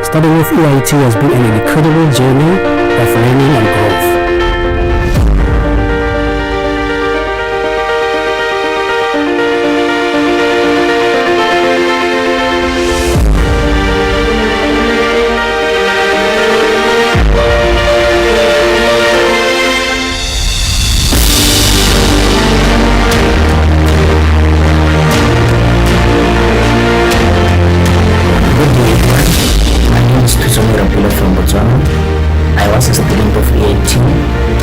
Studying with EIT has been an incredible journey of learning and growth. From Botswana. I was a student of EIT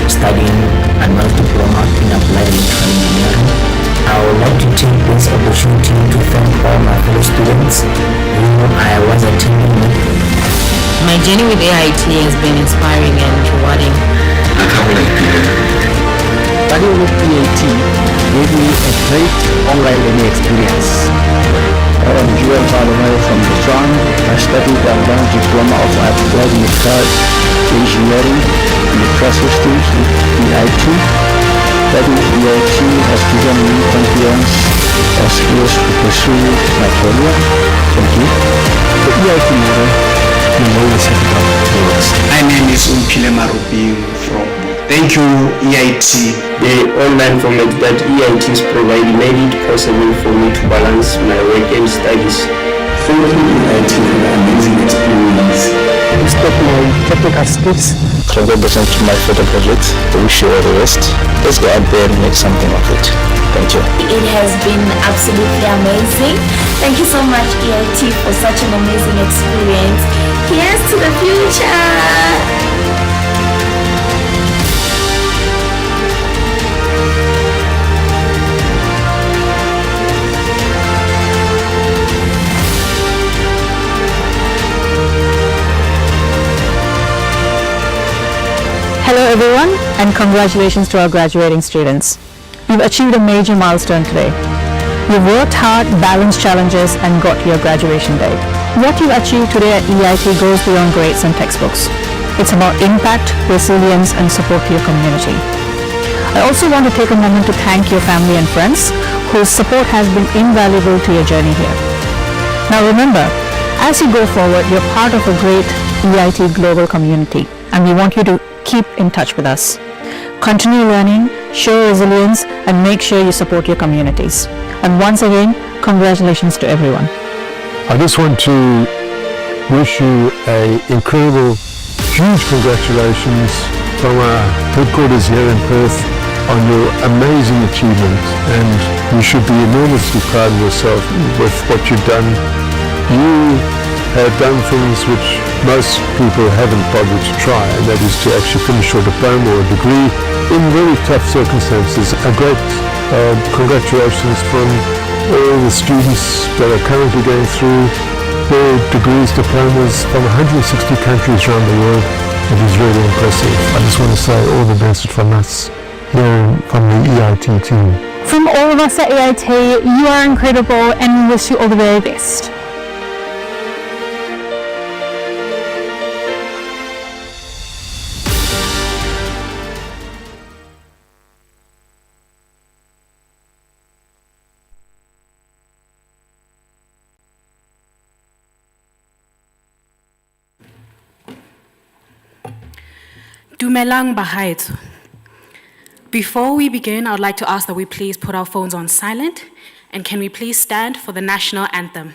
studying advanced diploma in applied electrical engineering. I would like to take this opportunity to thank all my fellow students who I was attending with. My journey with EIT has been inspiring and rewarding. I can't relate Peter. Studying with EIT gave me a great online learning experience. I am Joel from Botswana. I studied the advanced diploma of applied electrical engineering in the process streams in EIT. Studying EIT has given me confidence and skills to pursue my career. Thank you. The EIT model will always have it up towards. My name is Umpile Marubing from. Thank you, EIT. The online format that EIT is providing made it possible for me to balance my work and studies. Thank you, EIT, for the amazing experience. Boost up my technical skills. Congratulations to my photo project. I wish you all the best. Let's go out there and make something of it. Thank you. It has been absolutely amazing. Thank you so much, EIT, for such an amazing experience. Here's to the future. Hello everyone, and congratulations to our graduating students. You've achieved a major milestone today. You've worked hard, balanced challenges, and got to your graduation day. What you've achieved today at EIT goes beyond grades and textbooks. It's about impact, resilience, and support to your community. I also want to take a moment to thank your family and friends whose support has been invaluable to your journey here. Now remember, as you go forward, you're part of a great EIT global community, and we want you to keep in touch with us. Continue learning, show resilience, and make sure you support your communities. And once again, congratulations to everyone. I just want to wish you an incredible, huge congratulations from our headquarters here in Perth on your amazing achievement, and you should be enormously proud of yourself with what you've done. You have done things which most people haven't bothered to try, and that is to actually finish your diploma or a degree in very tough circumstances. A great congratulations from all the students that are currently going through their degrees, diplomas from 160 countries around the world. It is really impressive. I just want to say all the best from us here from the EIT team. From all of us at EIT, you are incredible, and we wish you all the very best. Dumelang bahaetso. Before we begin, I would like to ask that we please put our phones on silent, and can we please stand for the national anthem?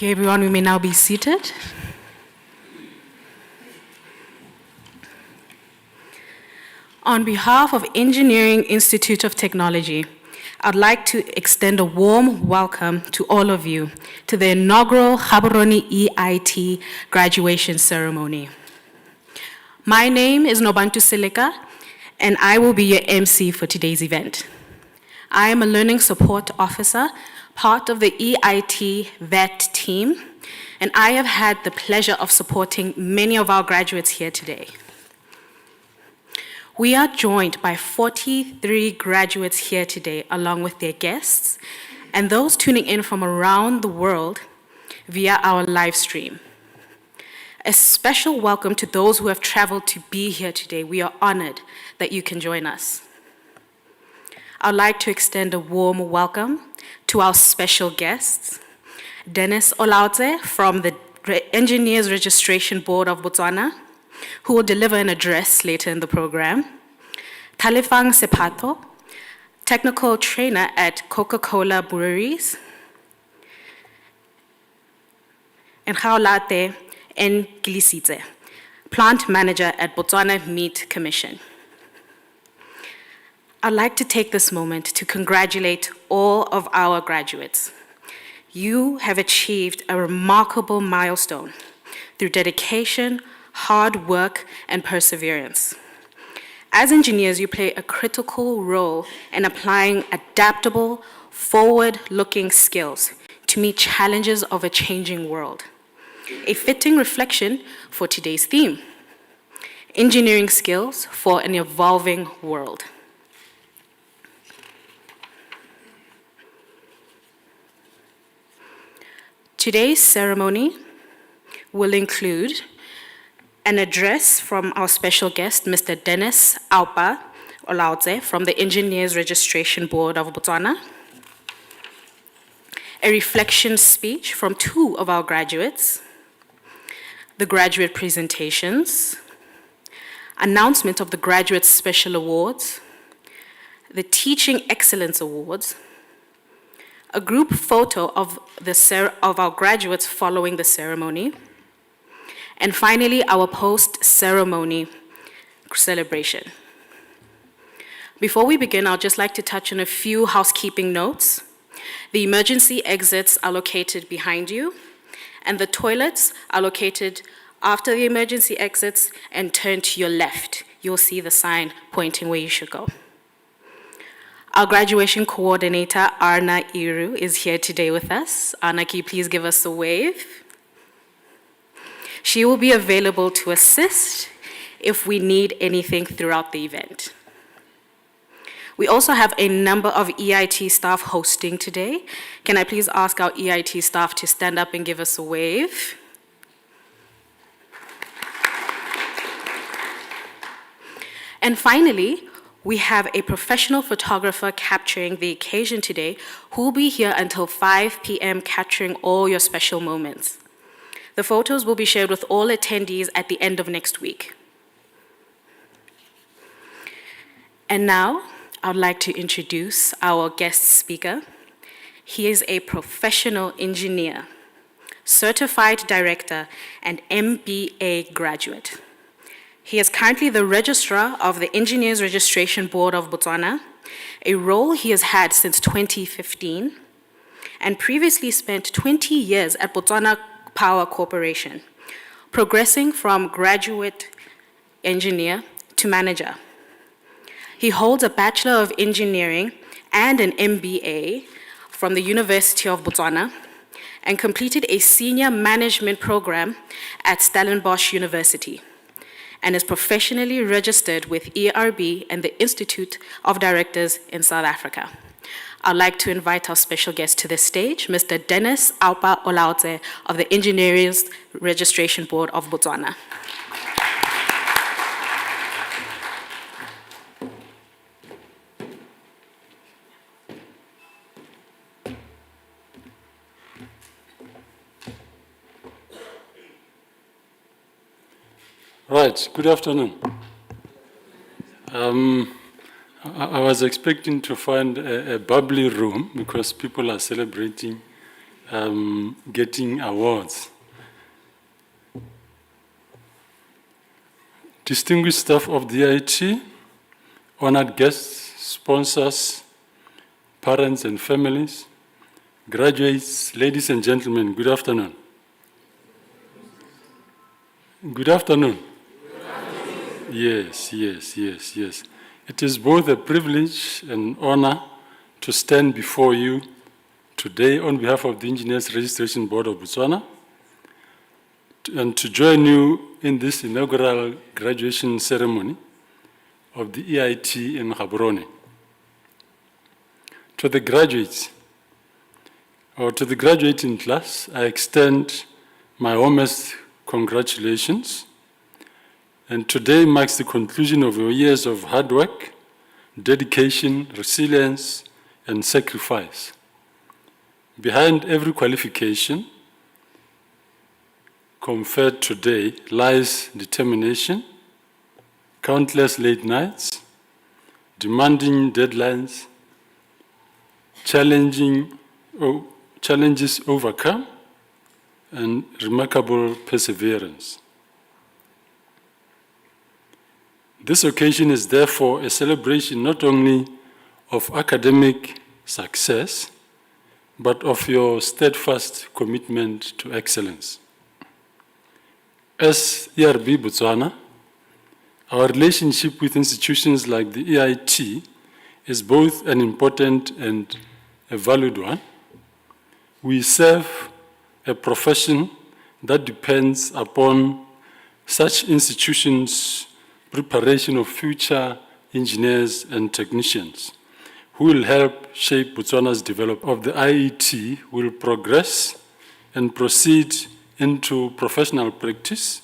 Okay, everyone, we may now be seated. On behalf of Engineering Institute of Technology, I'd like to extend a warm welcome to all of you to the inaugural Gaborone EIT graduation ceremony. My name is Nobantu Seleka, and I will be your MC for today's event. I am a Learning Support Officer, part of the EIT VET team, and I have had the pleasure of supporting many of our graduates here today. We are joined by 43 graduates here today, along with their guests, and those tuning in from around the world via our live stream. A special welcome to those who have traveled to be here today. We are honored that you can join us. I'd like to extend a warm welcome to our special guests, Dennis Olaudze from the Engineers Registration Board of Botswana, who will deliver an address later in the program, Talefang Sepato, technical trainer at Coca-Cola Breweries, and Khaolate Ngilisitse, plant manager at Botswana Meat Commission. I'd like to take this moment to congratulate all of our graduates. You have achieved a remarkable milestone through dedication, hard work, and perseverance. As engineers, you play a critical role in applying adaptable, forward-looking skills to meet challenges of a changing world. A fitting reflection for today's theme, engineering skills for an evolving world. Today's ceremony will include an address from our special guest, Mr. Dennis Aupa Olaudze from the Engineers Registration Board of Botswana, a reflection speech from 2 of our graduates, the graduate presentations, announcement of the Graduate Special Awards, the Teaching Excellence Awards, a group photo of our graduates following the ceremony, and finally, our post-ceremony celebration. Before we begin, I'd just like to touch on a few housekeeping notes. The emergency exits are located behind you, and the toilets are located after the emergency exits and turn to your left. You'll see the sign pointing where you should go. Our graduation coordinator, Arna Iru, is here today with us. Arna, can you please give us a wave? She will be available to assist if we need anything throughout the event. We also have a number of EIT staff hosting today. Can I please ask our EIT staff to stand up and give us a wave? And finally, we have a professional photographer capturing the occasion today who will be here until 5 p.m. capturing all your special moments. The photos will be shared with all attendees at the end of next week. And now, I'd like to introduce our guest speaker. He is a professional engineer, certified director, and MBA graduate. He is currently the registrar of the Engineers Registration Board of Botswana, a role he has had since 2015, and previously spent 20 years at Botswana Power Corporation, progressing from graduate engineer to manager. He holds a Bachelor of Engineering and an MBA from the University of Botswana and completed a senior management program at Stellenbosch University and is professionally registered with ERB and the Institute of Directors in South Africa. I'd like to invite our special guest to the stage, Mr. Dennis Aupa Olaudze of the Engineers Registration Board of Botswana. Right, good afternoon. I was expecting to find a bubbly room because people are celebrating getting awards. Distinguished staff of the EIT, honored guests, sponsors, parents and families, graduates, ladies and gentlemen, good afternoon. Good afternoon. Yes. It is both a privilege and honor to stand before you today on behalf of the Engineers Registration Board of Botswana and to join you in this inaugural graduation ceremony of the EIT in Gaborone. To the graduates, or to the graduating class, I extend my warmest congratulations. And today marks the conclusion of your years of hard work, dedication, resilience, and sacrifice. Behind every qualification conferred today lies determination, countless late nights, demanding deadlines, challenges overcome, and remarkable perseverance. This occasion is therefore a celebration not only of academic success, but of your steadfast commitment to excellence. As ERB Botswana, our relationship with institutions like the EIT is both an important and a valued one. We serve a profession that depends upon such institutions' preparation of future engineers and technicians who will help shape Botswana's development. Of the IET will progress and proceed into professional practice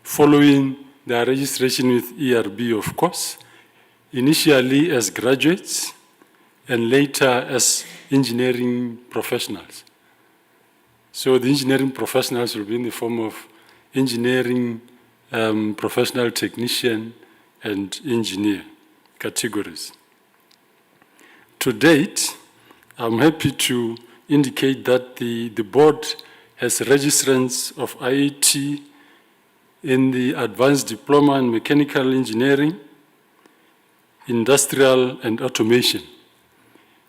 following their registration with ERB, of course, initially as graduates and later as engineering professionals. So the engineering professionals will be in the form of engineering professional technician and engineer categories. To date, I'm happy to indicate that the board has registrants of IET in the advanced diploma in mechanical engineering, industrial and automation.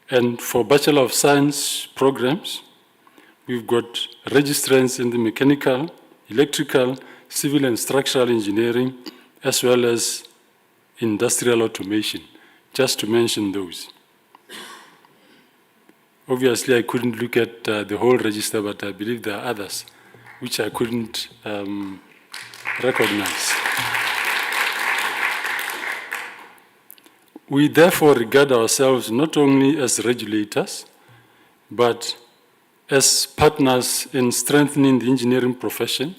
And for Bachelor of Science programs, we've got registrants in the mechanical, electrical, civil and structural engineering, as well as industrial automation, just to mention those. Obviously, I couldn't look at the whole register, but I believe there are others which I couldn't recognize. We therefore regard ourselves not only as regulators, but as partners in strengthening the engineering profession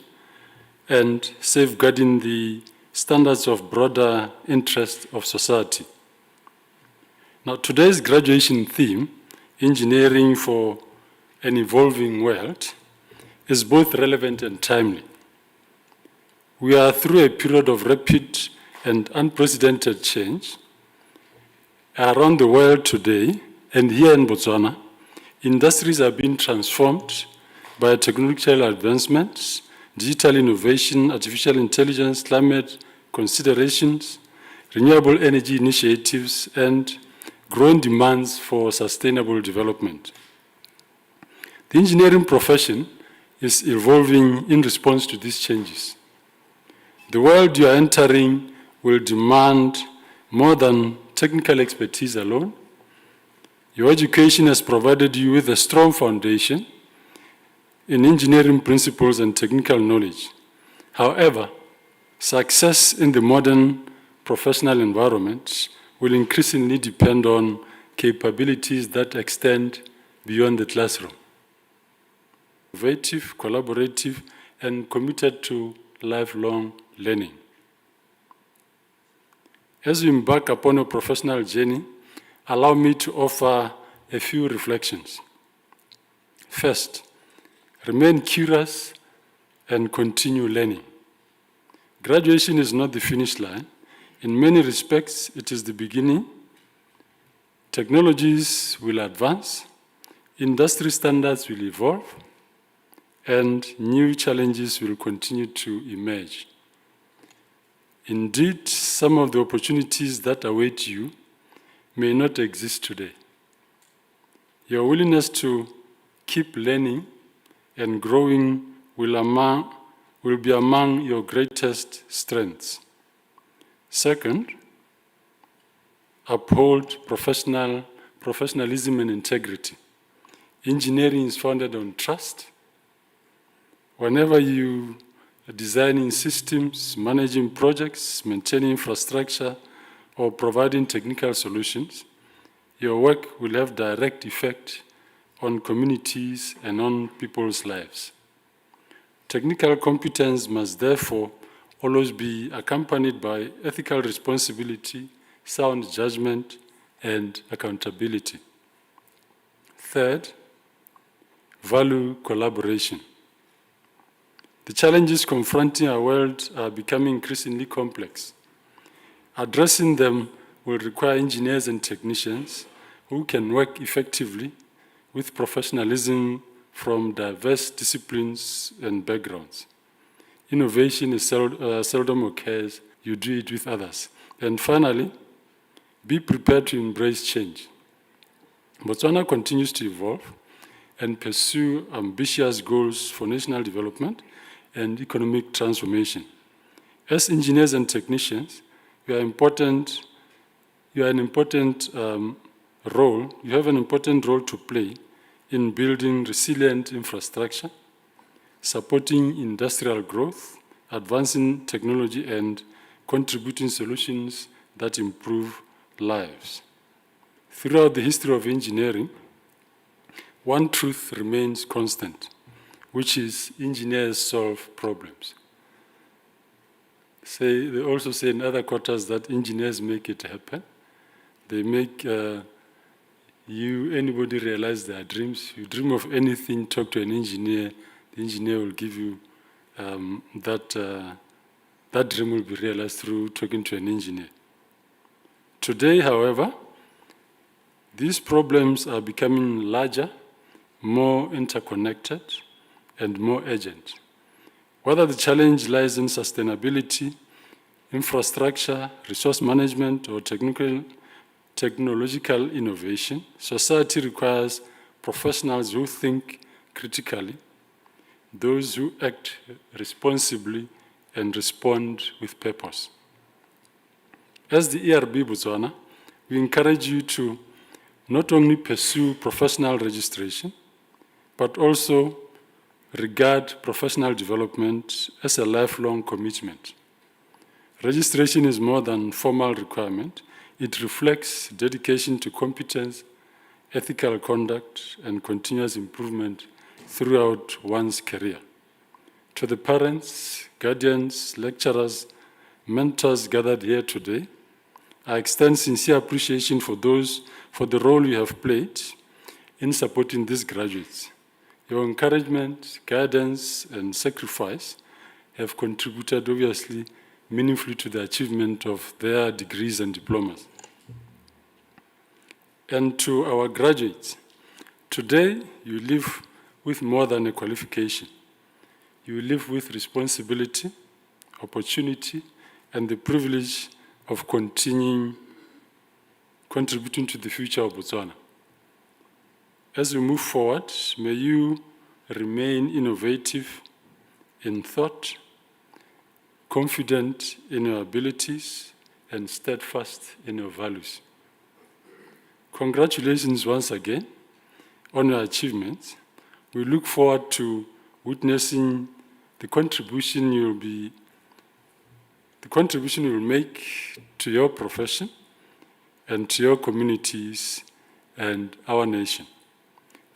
and safeguarding the standards of broader interest of society. Now, today's graduation theme, Engineering for an Evolving World, is both relevant and timely. We are through a period of rapid and unprecedented change. Around the world today, and here in Botswana, industries are being transformed by technological advancements, digital innovation, artificial intelligence, climate considerations, renewable energy initiatives, and growing demands for sustainable development. The engineering profession is evolving in response to these changes. The world you are entering will demand more than technical expertise alone. Your education has provided you with a strong foundation in engineering principles and technical knowledge. However, success in the modern professional environment will increasingly depend on capabilities that extend beyond the classroom. Innovative, collaborative, and committed to lifelong learning. As we embark upon a professional journey, allow me to offer a few reflections. First, remain curious and continue learning. Graduation is not the finish line. In many respects, it is the beginning. Technologies will advance, industry standards will evolve, and new challenges will continue to emerge. Indeed, some of the opportunities that await you may not exist today. Your willingness to keep learning and growing will be among your greatest strengths. Second, uphold professionalism and integrity. Engineering is founded on trust. Whenever you are designing systems, managing projects, maintaining infrastructure, or providing technical solutions, your work will have direct effect on communities and on people's lives. Technical competence must therefore always be accompanied by ethical responsibility, sound judgment, and accountability. Third, value collaboration. The challenges confronting our world are becoming increasingly complex. Addressing them will require engineers and technicians who can work effectively with professionalism from diverse disciplines and backgrounds. Innovation is seldom occurs, you do it with others. And finally, be prepared to embrace change. Botswana continues to evolve and pursue ambitious goals for national development and economic transformation. As engineers and technicians, you have an important role to play in building resilient infrastructure, supporting industrial growth, advancing technology, and contributing solutions that improve lives. Throughout the history of engineering, one truth remains constant, which is engineers solve problems. They also say in other quarters that engineers make it happen. They make anybody realize their dreams. You dream of anything, talk to an engineer, the engineer will give you that dream will be realized through talking to an engineer. Today, however, these problems are becoming larger, more interconnected, and more urgent. Whether the challenge lies in sustainability, infrastructure, resource management, or technological innovation, society requires professionals who think critically, those who act responsibly and respond with purpose. As the ERB Botswana, we encourage you to not only pursue professional registration, but also regard professional development as a lifelong commitment. Registration is more than formal requirement. It reflects dedication to competence, ethical conduct, and continuous improvement throughout one's career. To the parents, guardians, lecturers, mentors gathered here today, I extend sincere appreciation for the role you have played in supporting these graduates. Your encouragement, guidance, and sacrifice have contributed, obviously, meaningfully to the achievement of their degrees and diplomas. And to our graduates, today you live with more than a qualification. You live with responsibility, opportunity, and the privilege of contributing to the future of Botswana. As we move forward, may you remain innovative in thought, confident in your abilities, and steadfast in your values. Congratulations once again on your achievements. We look forward to witnessing the contribution you will make to your profession and to your communities and our nation.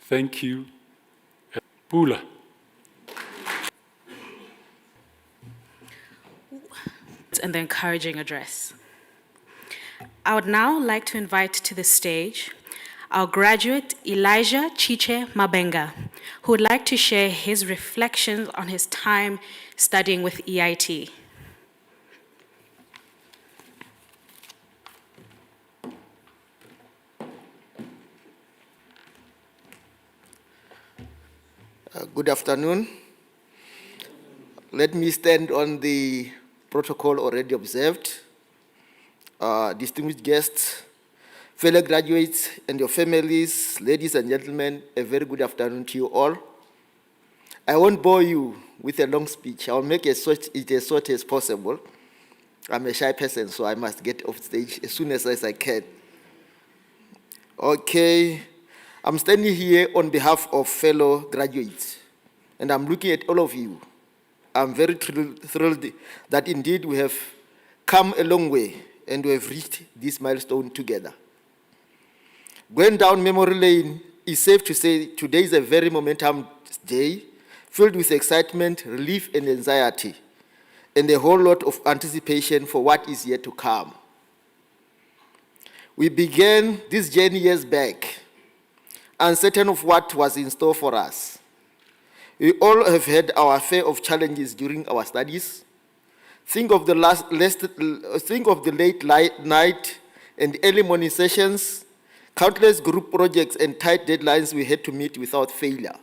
Thank you. Pula. And the encouraging address. I would now like to invite to the stage our graduate Elijah Chiche Mabenga, who would like to share his reflections on his time studying with EIT. Good afternoon. Let me stand on the protocol already observed. Distinguished guests, fellow graduates, and your families, ladies and gentlemen, a very good afternoon to you all. I won't bore you with a long speech. I'll make it as short as possible. I'm a shy person, so I must get off stage as soon as I can. Okay, I'm standing here on behalf of fellow graduates, and I'm looking at all of you. I'm very thrilled that indeed we have come a long way and we have reached this milestone together. Going down memory lane, it's safe to say today is a very momentum day, filled with excitement, relief, and anxiety, and a whole lot of anticipation for what is yet to come. We began this journey years back, uncertain of what was in store for us. We all have had our share of challenges during our studies. Think of the late night and early morning sessions, countless group projects and tight deadlines we had to meet without failure.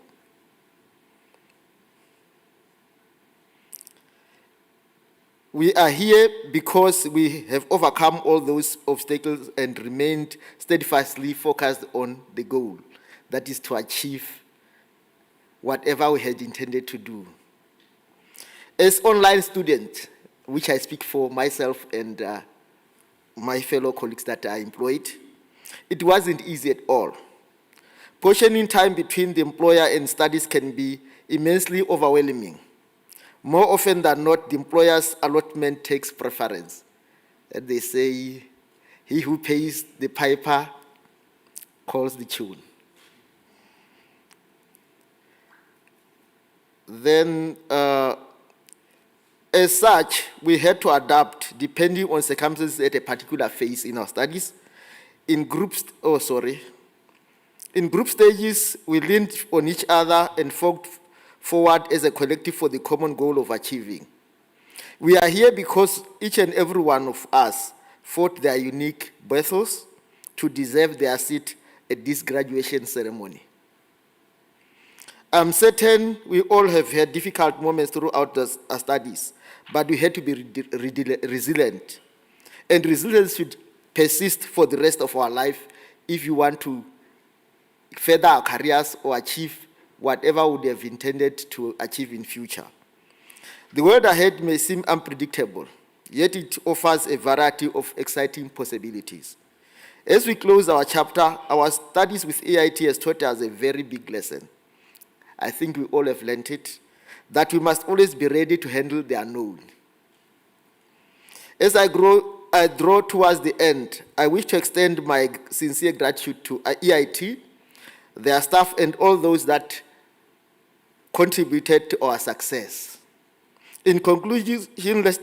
We are here because we have overcome all those obstacles and remained steadfastly focused on the goal, that is to achieve whatever we had intended to do. As online students, which I speak for myself and my fellow colleagues that are employed, it wasn't easy at all. Portioning time between the employer and studies can be immensely overwhelming. More often than not, the employer's allotment takes preference. And they say, he who pays the piper calls the tune. Then, as such, we had to adapt depending on circumstances at a particular phase in our studies. In group stages, we leaned on each other and fought forward as a collective for the common goal of achieving. We are here because each and every one of us fought their unique battles to deserve their seat at this graduation ceremony. I'm certain we all have had difficult moments throughout our studies, but we had to be resilient. And resilience should persist for the rest of our life if you want to further our careers or achieve whatever we would have intended to achieve in future. The world ahead may seem unpredictable, yet it offers a variety of exciting possibilities. As we close our chapter, our studies with EIT has taught us a very big lesson. I think we all have learned it, that we must always be ready to handle the unknown. As I draw towards the end, I wish to extend my sincere gratitude to EIT, their staff, and all those that contributed to our success. In conclusion,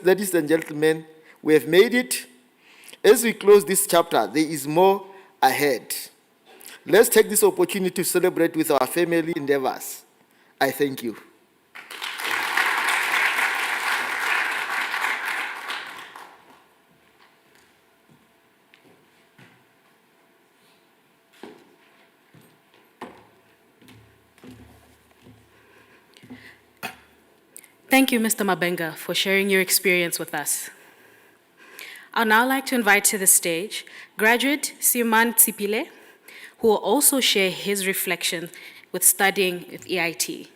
ladies and gentlemen, we have made it. As we close this chapter, there is more ahead. Let's take this opportunity to celebrate with our family endeavors. I thank you. Thank you, Mr. Mabenga, for sharing your experience with us. I'd now like to invite to the stage graduate Siman Tsipile, who will also share his reflection with studying with EIT.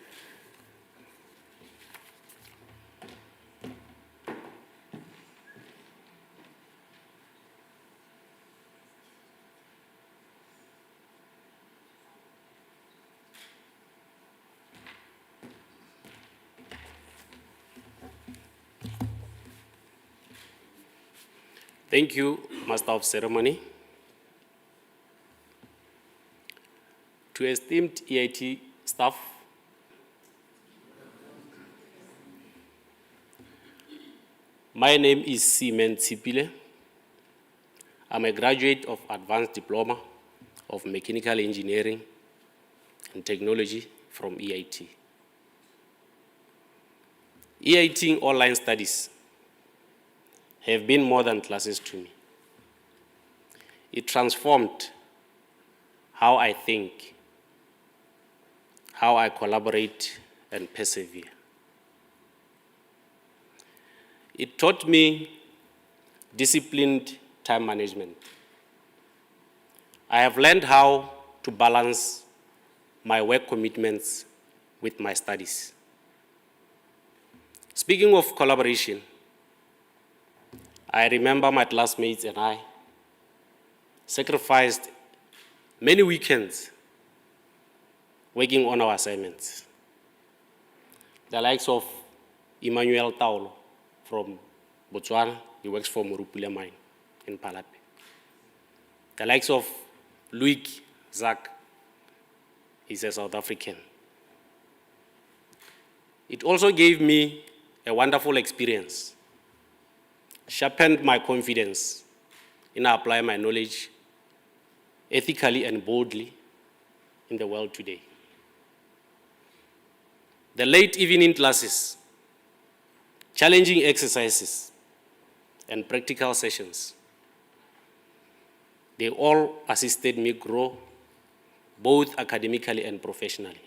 Thank you, Master of Ceremony. To esteemed EIT staff, my name is Simen Tsipile. I'm a graduate of Advanced Diploma of Mechanical Engineering and Technology from EIT. EIT online studies have been more than classes to me. It transformed how I think, how I collaborate and persevere. It taught me disciplined time management. I have learned how to balance my work commitments with my studies. Speaking of collaboration, I remember my classmates and I sacrificed many weekends working on our assignments. The likes of Emmanuel Taulo from Botswana, he works for Morupule Mine in Palape. The likes of Luik Zak, he's a South African. It also gave me a wonderful experience, sharpened my confidence in applying my knowledge ethically and boldly in the world today. The late evening classes, challenging exercises, and practical sessions, they all assisted me grow both academically and professionally.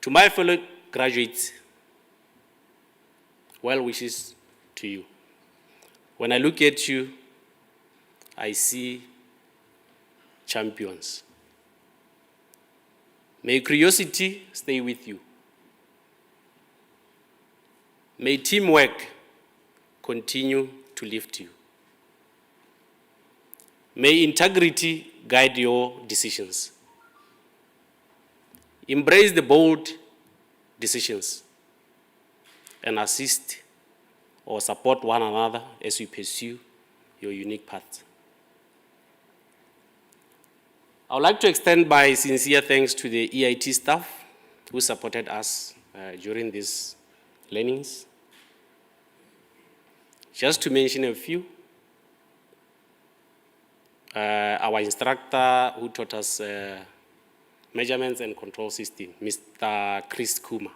To my fellow graduates, well wishes to you. When I look at you, I see champions. May curiosity stay with you. May teamwork continue to lift you. May integrity guide your decisions. Embrace the bold decisions and assist or support one another as you pursue your unique path. I would like to extend my sincere thanks to the EIT staff who supported us during these learnings. Just to mention a few, our instructor who taught us measurements and control system, Mr. Chris Kuma.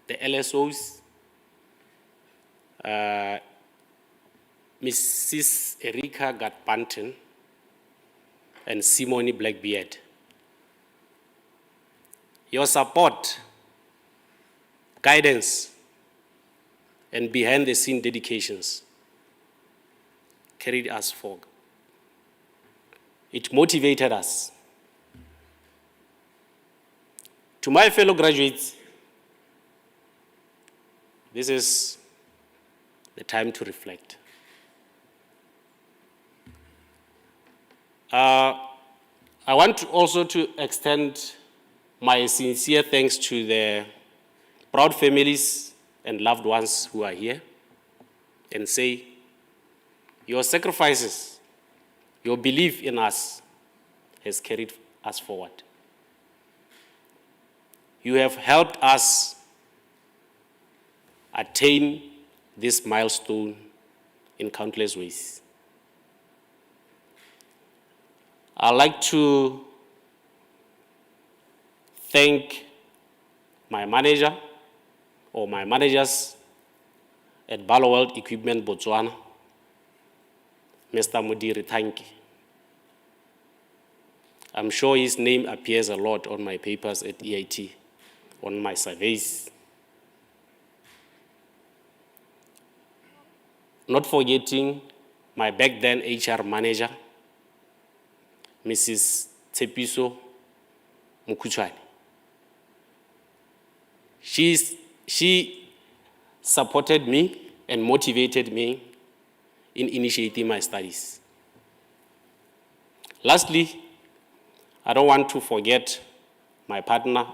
The LSOs, Mrs. Erika Gatpanton and Simone Blackbeard. Your support, guidance, and behind-the-scene dedications carried us forward. It motivated us. To my fellow graduates, this is the time to reflect. I want also to extend my sincere thanks to the proud families and loved ones who are here and say, your sacrifices, your belief in us has carried us forward. You have helped us attain this milestone in countless ways. I'd like to thank my manager or my managers at World Equipment Botswana, Mr. Mudiri Tanki. I'm sure his name appears a lot on my papers at EIT, on my surveys. Not forgetting my back then HR manager, Mrs. Tepiso Mukuchwani. She supported me and motivated me in initiating my studies. Lastly, I don't want to forget my partner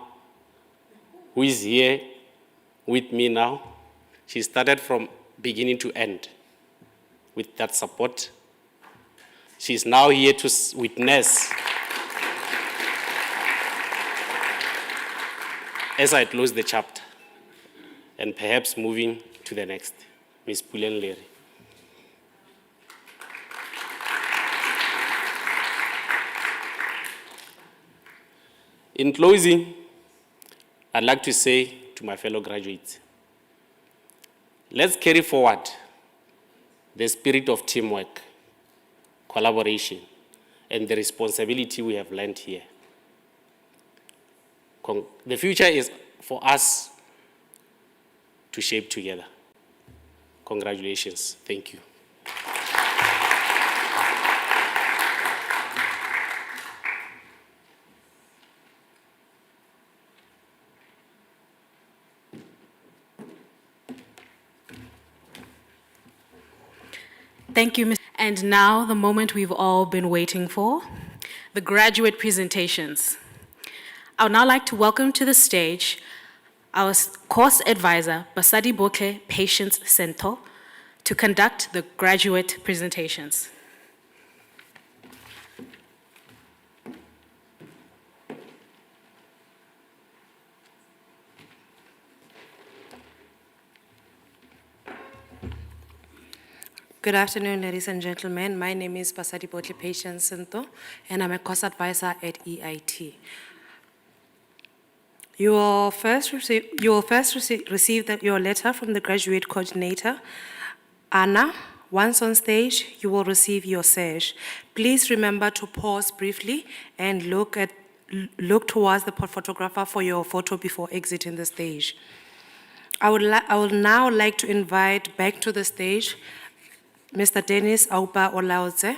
who is here with me now. She started from beginning to end with that support. She's now here to witness as I close the chapter and perhaps moving to the next, Ms. Pulen Leary. In closing, I'd like to say to my fellow graduates, let's carry forward the spirit of teamwork, collaboration, and the responsibility we have learned here. The future is for us to shape together. Congratulations. Thank you. Thank you, Ms. And now the moment we've all been waiting for, the graduate presentations. I would now like to welcome to the stage our course advisor, Basadi Botle Patience Sento, to conduct the graduate presentations. Good afternoon, ladies and gentlemen. My name is Basadi Botle Patience Sento, and I'm a course advisor at EIT. You will first receive your letter from the graduate coordinator, Anna. Once on stage, you will receive your sash. Please remember to pause briefly and look towards the photographer for your photo before exiting the stage. I would now like to invite back to the stage Mr. Dennis Aupa Olaoze,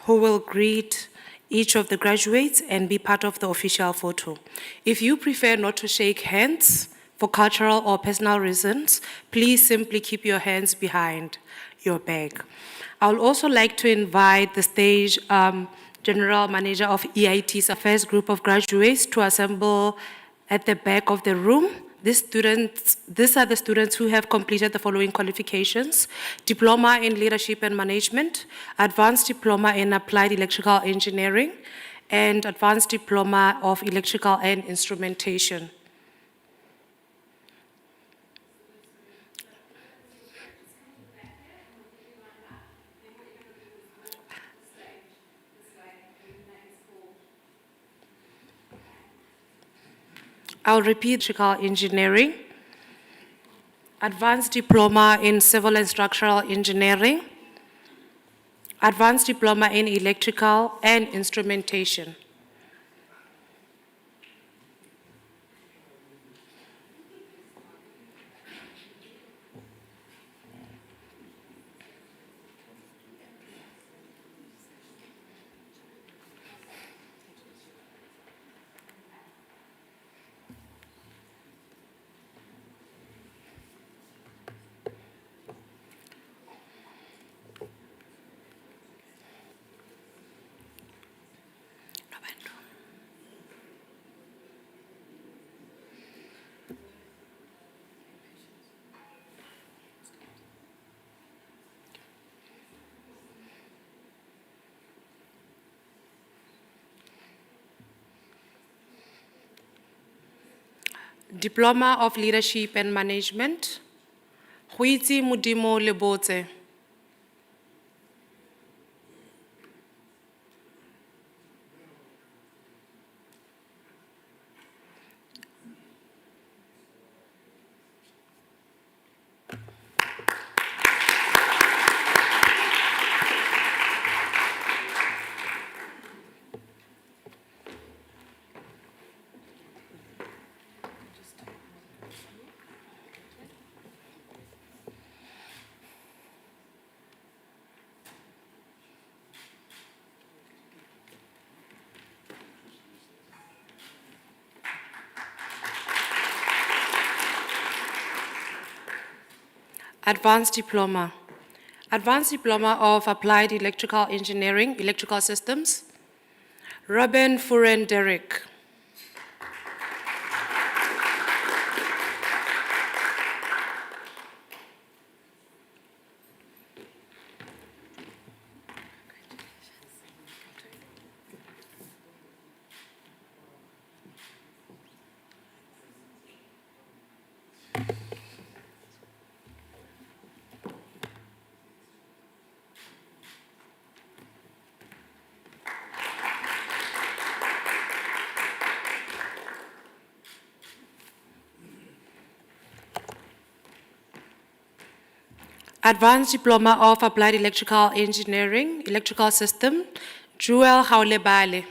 who will greet each of the graduates and be part of the official photo. If you prefer not to shake hands for cultural or personal reasons, please simply keep your hands behind your back. I would also like to invite the stage General Manager of EIT's first group of graduates to assemble at the back of the room. These are the students who have completed the following qualifications: Diploma in Leadership and Management, Advanced Diploma in Applied Electrical Engineering, and Advanced Diploma of Electrical and Instrumentation. I'll repeat: Electrical Engineering, Advanced Diploma in Civil and Structural Engineering, Advanced Diploma in Electrical and Instrumentation. Diploma of Leadership and Management, Huitsi Mudimo Lebote. Advanced Diploma. Advanced Diploma of Applied Electrical Engineering, Electrical Systems, Robin Furen Derrick. Advanced Diploma of Applied Electrical Engineering, Electrical System, Jewel Haulebale.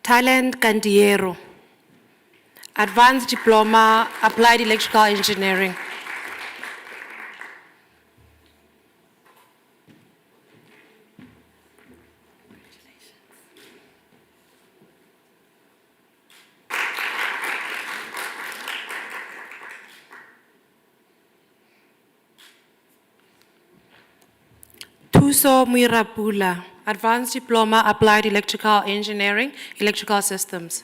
Talent Candiero, Advanced Diploma, Applied Electrical Engineering. Tuso Muirapula, Advanced Diploma, Applied Electrical Engineering, Electrical Systems.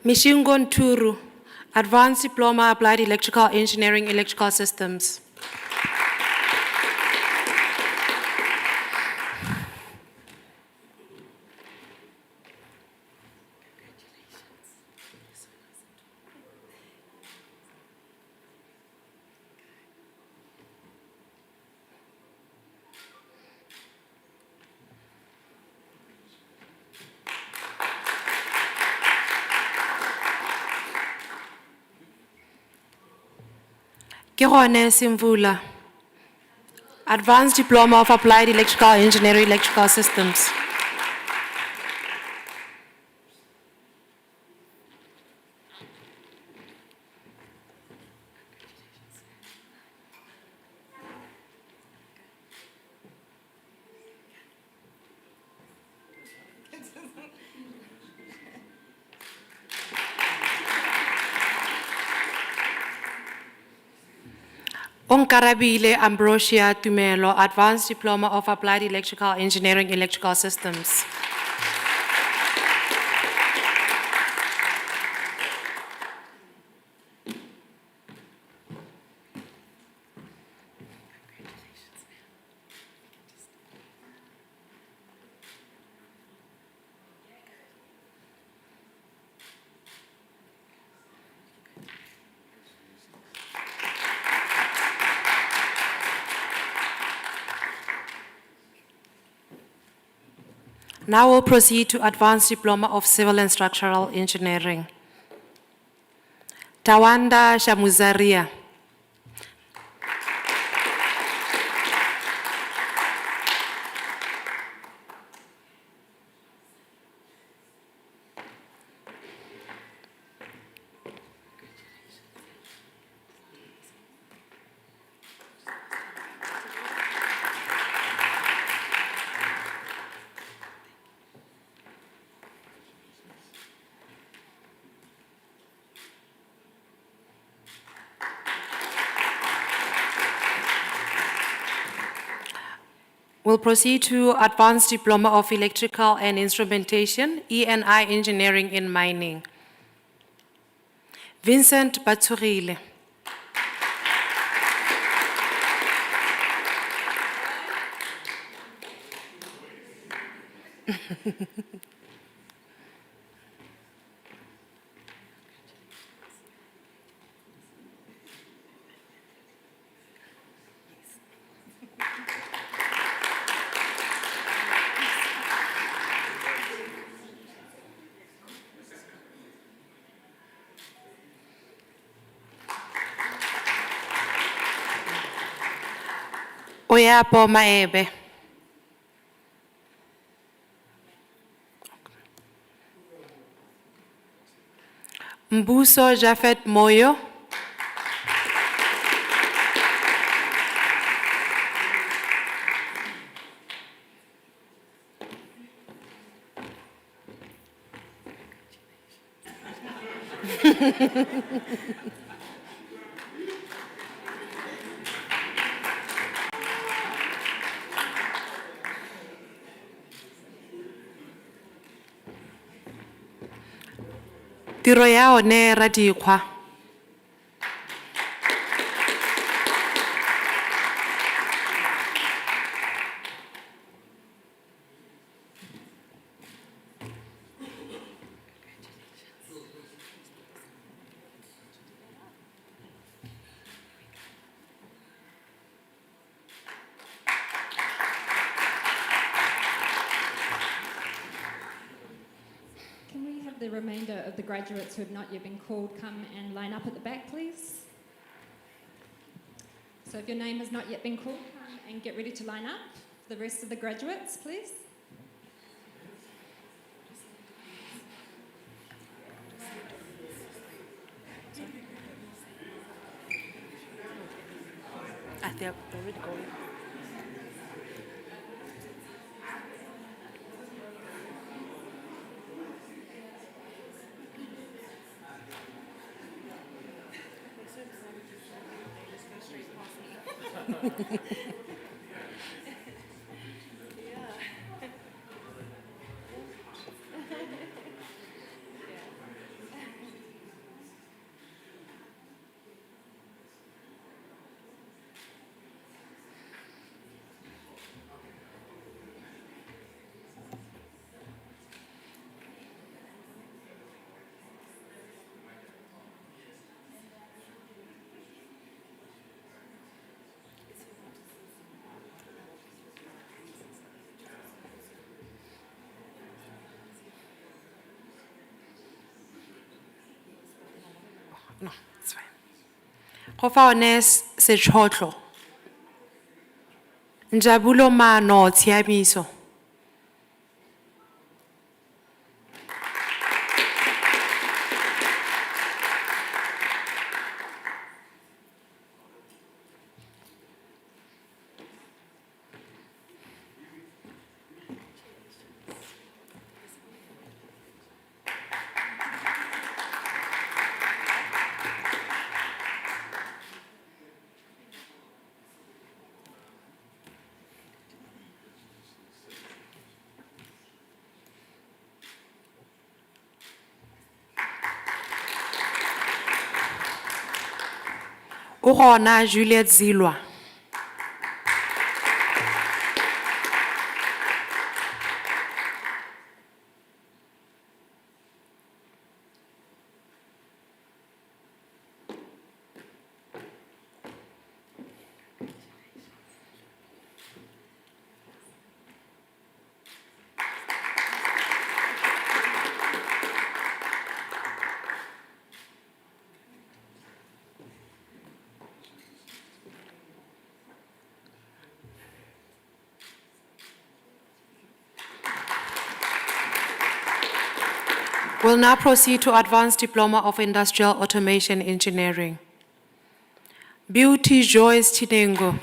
Mishingo Nturu, Advanced Diploma, Applied Electrical Engineering, Electrical Systems. Gaborone Simvula, Advanced Diploma of Applied Electrical Engineering, Electrical Systems. Onkarabile Ambrosia Tumelo, Advanced Diploma of Applied Electrical Engineering, Electrical Systems. Now we'll proceed to Advanced Diploma of Civil and Structural Engineering. Tawanda Shamuzaria. We'll proceed to Advanced Diploma of Electrical and Instrumentation, ENI Engineering in Mining. Vincent Batsurile. Oyapo Maebe. Mbuso Jafet Moyo. Tiro ya one radikwa. the remainder of the graduates who have not yet been called come and line up at the back, please? So if your name has not yet been called, come and get ready to line up. The rest of the graduates, please. They're already going. No, it's fine. Gofaones Sechotlo. Njabulo Mano Tiamiso. Urona Juliet Zilwa. We'll now proceed to Advanced Diploma of Industrial Automation Engineering. Beauty Joyce Chinengo.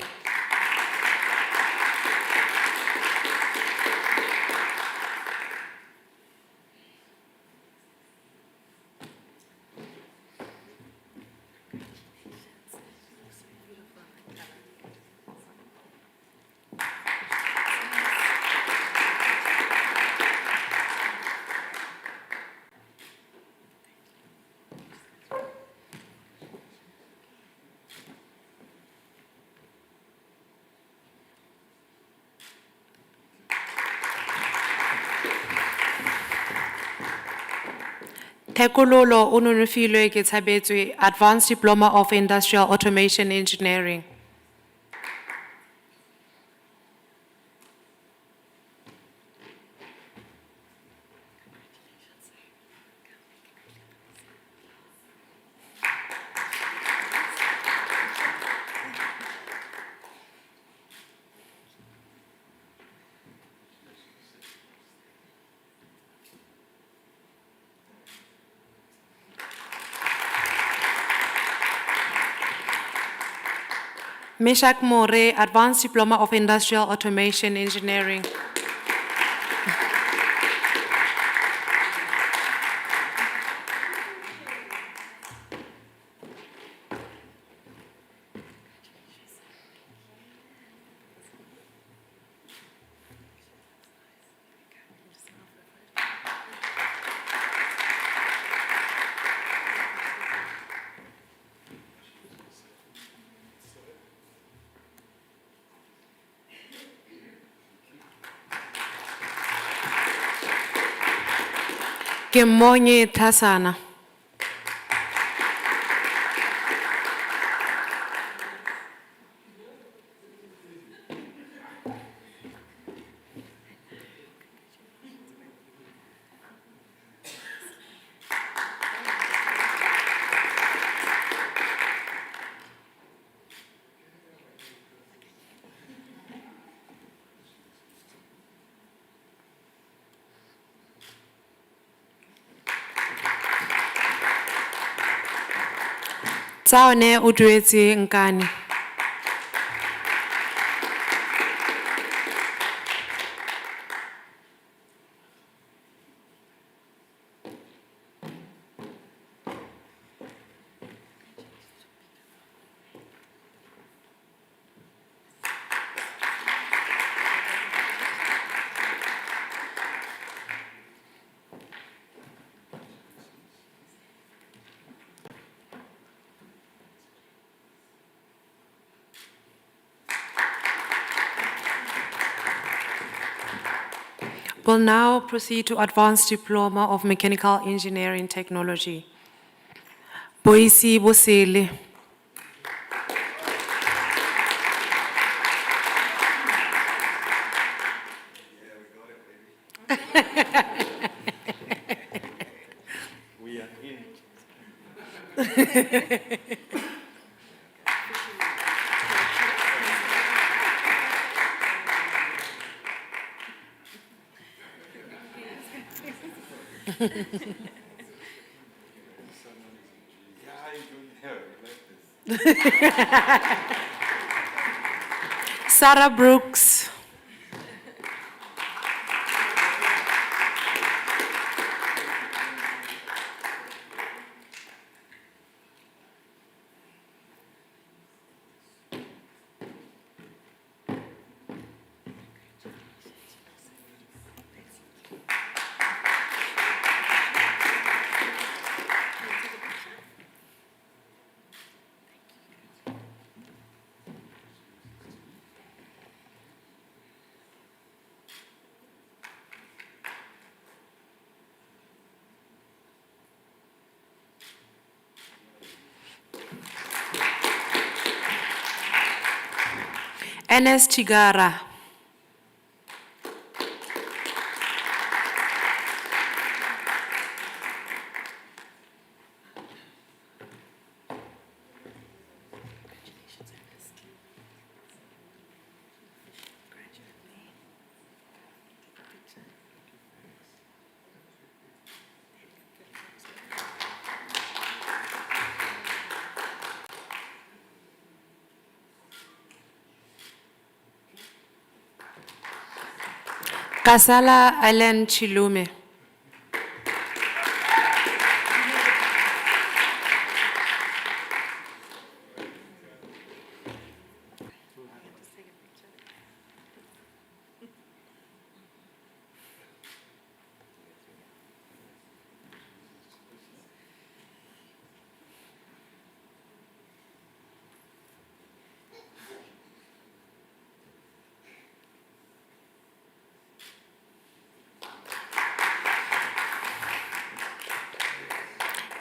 Tekololo Ununufilo Getabetswe, Advanced Diploma of Industrial Automation Engineering. Meshak More, Advanced Diploma of Industrial Automation Engineering. Kemonye Tasana. Tsaone o duetse Nkane. We'll now proceed to Advanced Diploma of Mechanical Engineering Technology. Boisi Bosele. We are in. Sarah Brooks. Ernest Chigara. Kasala Allen Chilume.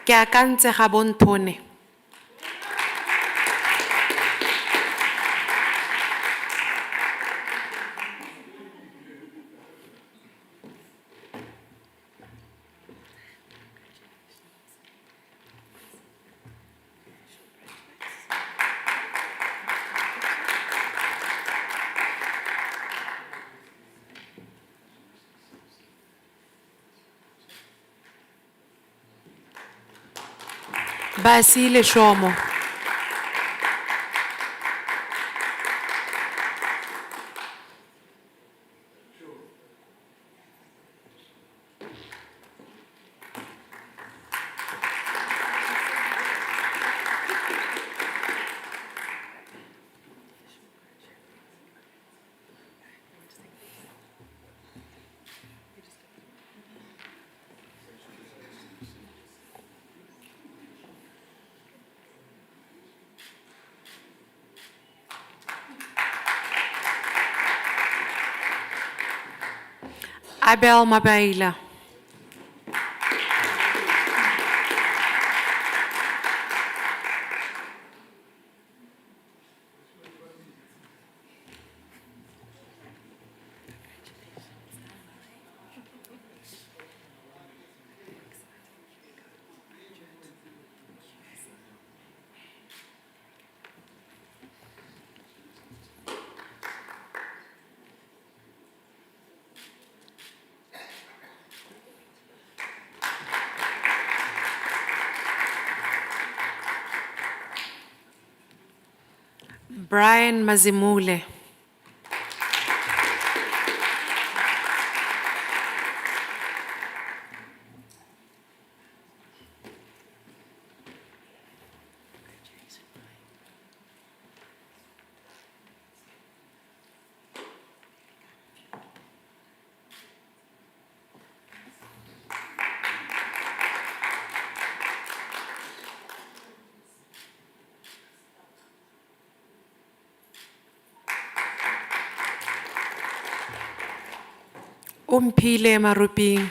Ke akantse ga Bonthone. Basile Shomo. Abel Mabaila. Brian Mazimule. Umphile Maruping.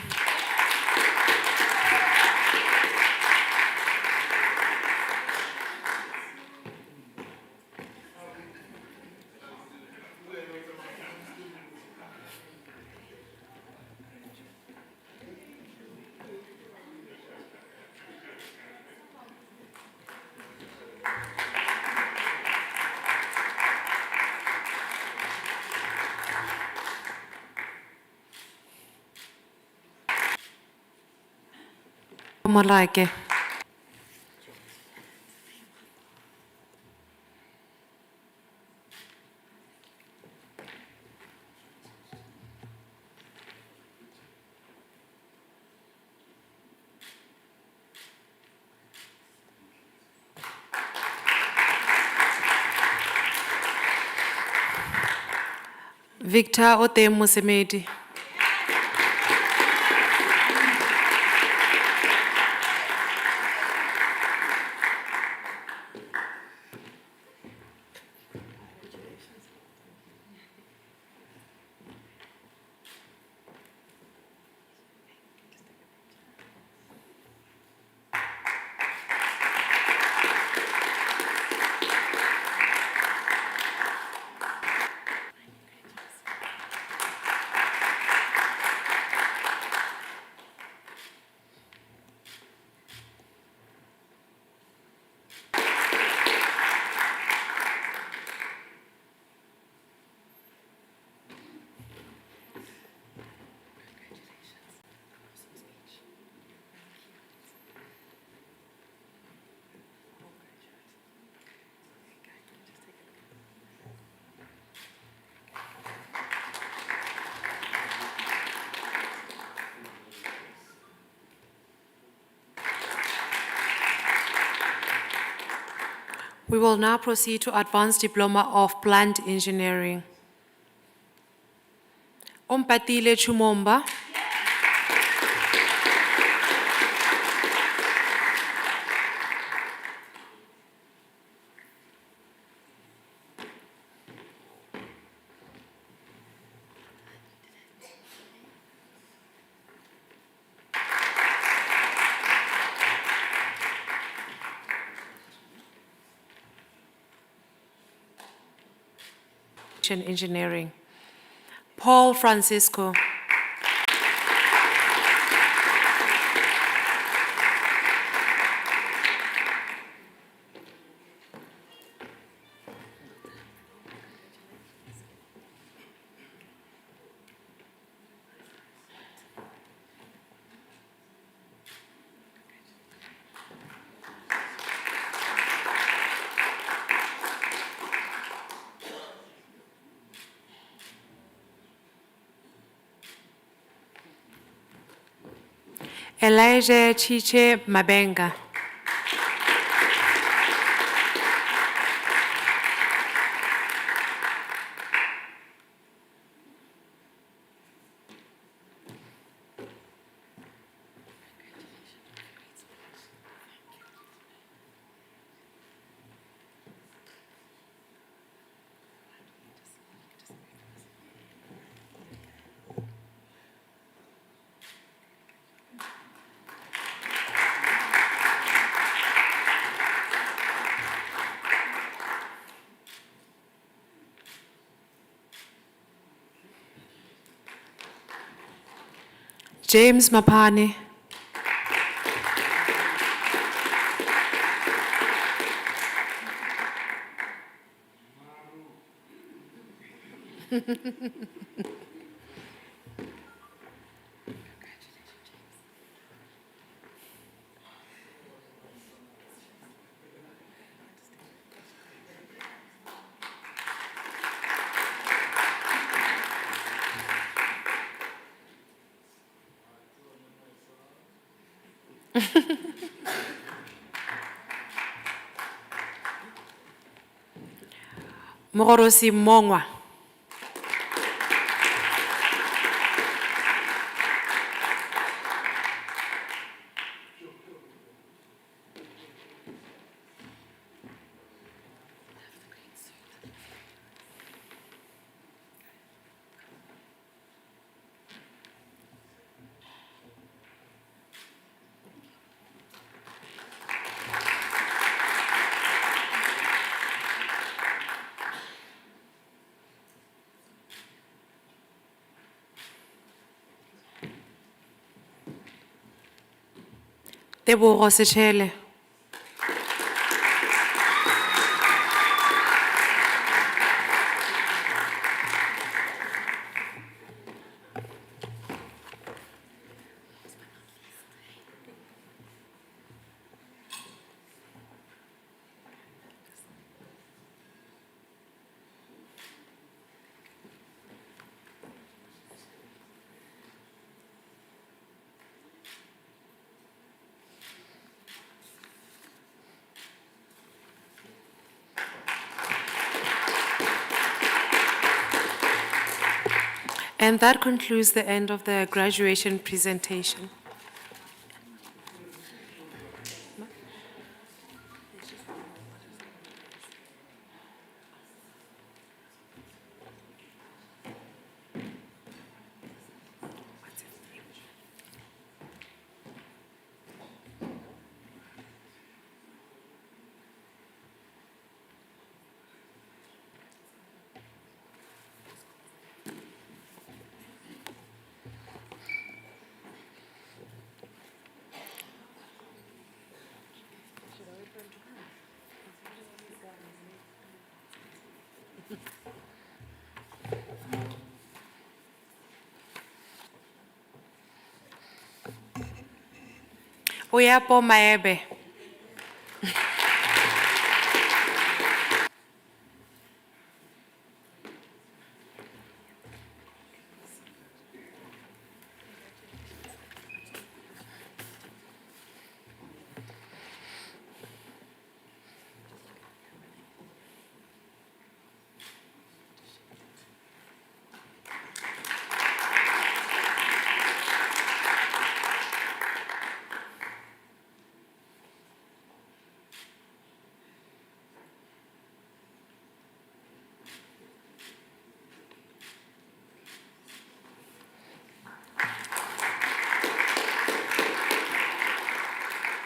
Molake. Victor Otemo Semedi. We will now proceed to Advanced Diploma of Plant Engineering. Ompatile Chumomba. Engineering. Paul Francisco. Elijah Chiche Mabenga. James Mapane. Mogorosi Mongwa. Tebogo Setshele. And that concludes the end of the graduation presentation. Uyapo Maebe.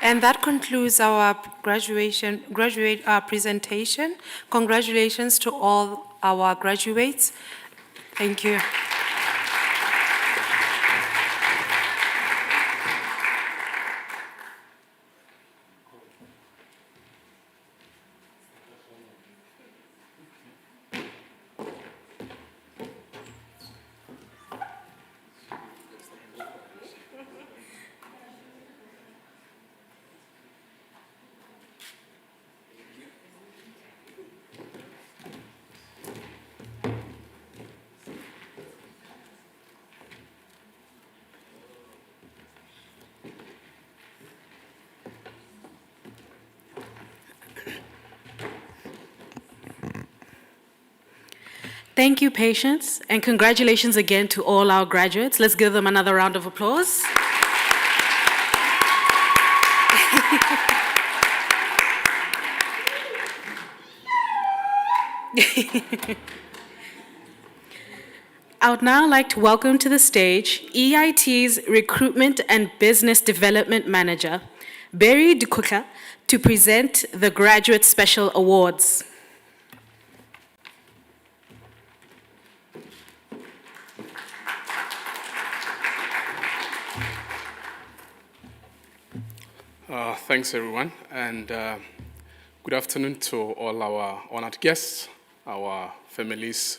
And that concludes our graduate presentation. Congratulations to all our graduates. Thank you. Thank you, Patience, and congratulations again to all our graduates. Let's give them another round of applause. I would now like to welcome to the stage EIT's Recruitment and Business Development Manager, Barry Dukukla, to present the Graduate Special Awards. Thanks, everyone, and good afternoon to all our honored guests, our families,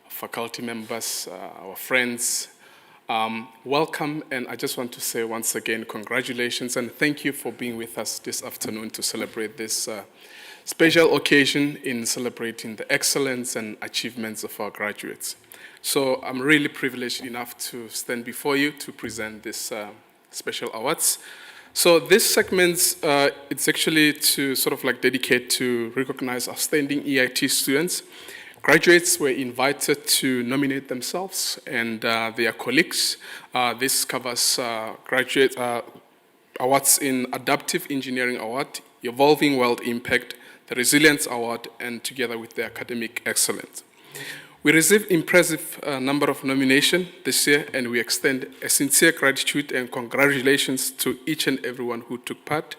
faculty members, our friends. Welcome, and I just want to say once again, congratulations, and thank you for being with us this afternoon to celebrate this special occasion in celebrating the excellence and achievements of our graduates. So I'm really privileged enough to stand before you to present this special awards. So this segment, it's actually to sort of like dedicate to recognize outstanding EIT students. Graduates were invited to nominate themselves and their colleagues. This covers graduate awards in Adaptive Engineering Award, Evolving World Impact, the Resilience Award, and together with the Academic Excellence. We received impressive number of nominations this year, and we extend a sincere gratitude and congratulations to each and everyone who took part.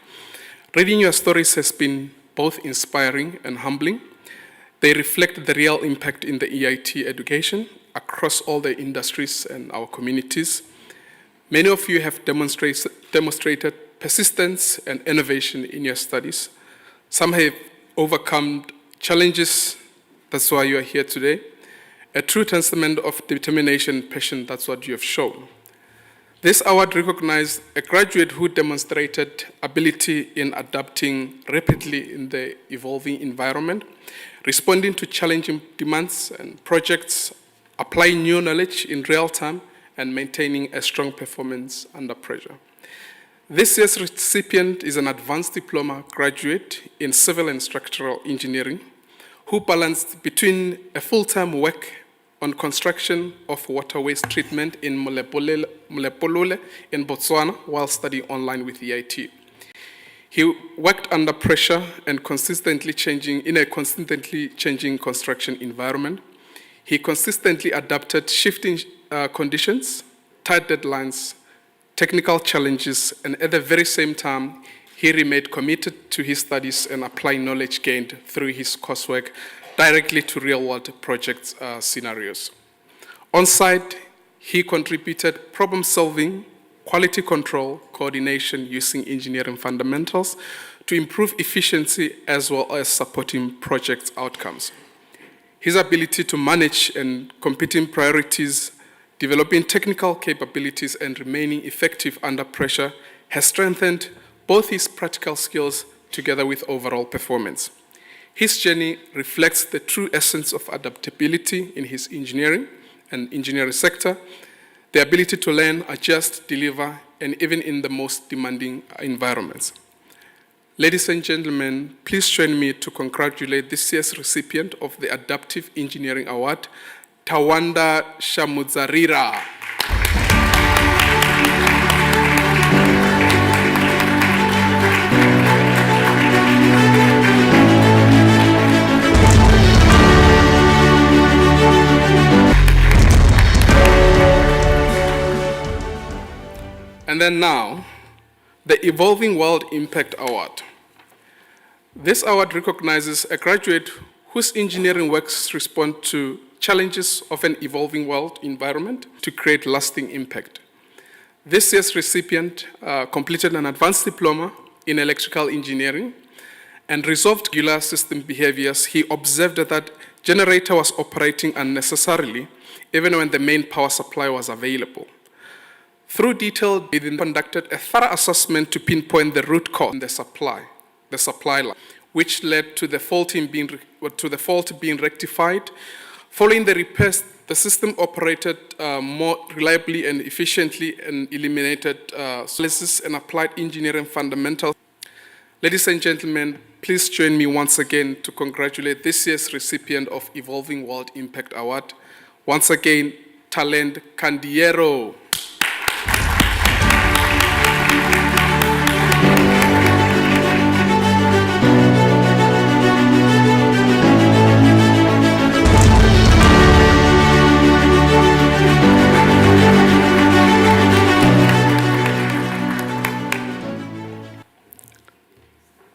Reading your stories has been both inspiring and humbling. They reflect the real impact in the EIT education across all the industries and our communities. Many of you have demonstrated persistence and innovation in your studies. Some have overcome challenges, that's why you are here today. A true testament of determination and passion, that's what you have shown. This award recognized a graduate who demonstrated ability in adapting rapidly in the evolving environment, responding to challenging demands and projects, applying new knowledge in real time, and maintaining a strong performance under pressure. This year's recipient is an advanced diploma graduate in civil and structural engineering who balanced between a full-time work on construction of water waste treatment in Molepolole in Botswana while studying online with EIT. He worked under pressure and in a constantly changing construction environment. He consistently adapted shifting conditions, tight deadlines, technical challenges, and at the very same time, he remained committed to his studies and applying knowledge gained through his coursework directly to real-world project scenarios. On site, he contributed problem-solving, quality control, coordination using engineering fundamentals to improve efficiency as well as supporting project outcomes. His ability to manage and competing priorities, developing technical capabilities, and remaining effective under pressure has strengthened both his practical skills together with overall performance. His journey reflects the true essence of adaptability in his engineering and engineering sector, the ability to learn, adjust, deliver, and even in the most demanding environments. Ladies and gentlemen, please join me to congratulate this year's recipient of the Adaptive Engineering Award, Tawanda Shamudzarira. And then now, the Evolving World Impact Award. This award recognizes a graduate whose engineering works respond to challenges of an evolving world environment to create lasting impact. This year's recipient completed an advanced diploma in electrical engineering and resolved regular system behaviors. He observed that generator was operating unnecessarily even when the main power supply was available. Through detailed bidding, conducted a thorough assessment to pinpoint the root cause in the supply line, which led to the fault being rectified. Following the repairs, the system operated more reliably and efficiently and eliminated sources and applied engineering fundamentals. Ladies and gentlemen, please join me once again to congratulate this year's recipient of Evolving World Impact Award. Once again, Talent Candiero.